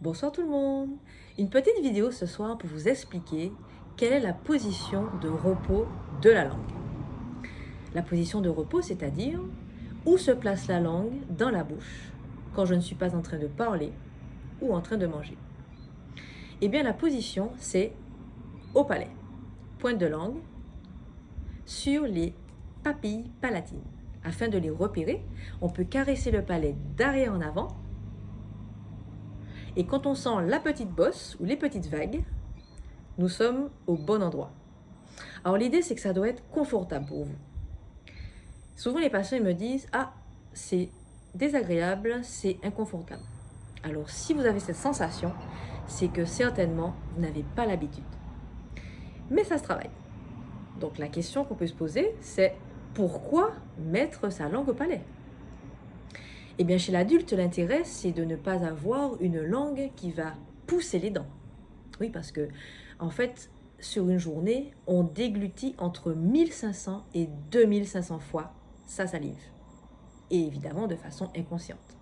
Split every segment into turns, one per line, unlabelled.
Bonsoir tout le monde. Une petite vidéo ce soir pour vous expliquer quelle est la position de repos de la langue. La position de repos, c'est-à-dire où se place la langue dans la bouche quand je ne suis pas en train de parler ou en train de manger. Eh bien, la position, c'est au palais, pointe de langue, sur les papilles palatines. Afin de les repérer, on peut caresser le palais d'arrière en avant. Et quand on sent la petite bosse ou les petites vagues, nous sommes au bon endroit. Alors l'idée, c'est que ça doit être confortable pour vous. Souvent, les patients ils me disent « Ah, c'est désagréable, c'est inconfortable. » Alors si vous avez cette sensation, c'est que certainement, vous n'avez pas l'habitude. Mais ça se travaille. Donc la question qu'on peut se poser, c'est pourquoi mettre sa langue au palais? Eh bien, chez l'adulte, l'intérêt, c'est de ne pas avoir une langue qui va pousser les dents. Oui, parce que, en fait, sur une journée, on déglutit entre 1500 et 2500 fois sa salive. Et évidemment, de façon inconsciente.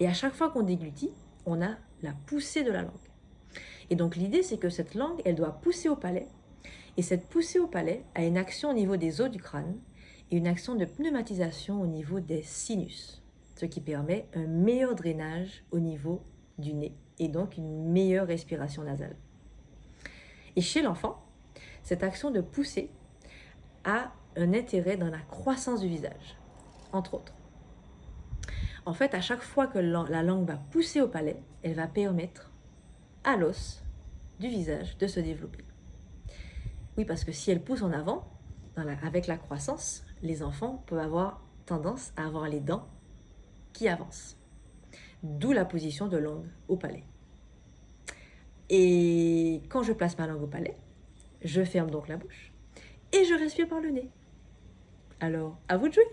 Et à chaque fois qu'on déglutit, on a la poussée de la langue. Et donc, l'idée, c'est que cette langue, elle doit pousser au palais. Et cette poussée au palais a une action au niveau des os du crâne et une action de pneumatisation au niveau des sinus, ce qui permet un meilleur drainage au niveau du nez et donc une meilleure respiration nasale. Et chez l'enfant, cette action de pousser a un intérêt dans la croissance du visage, entre autres. En fait, à chaque fois que la langue va pousser au palais, elle va permettre à l'os du visage de se développer. Oui, parce que si elle pousse en avant, avec la croissance, les enfants peuvent avoir tendance à avoir les dents qui avancent. D'où la position de langue au palais. Et quand je place ma langue au palais, je ferme donc la bouche et je respire par le nez. Alors, à vous de jouer!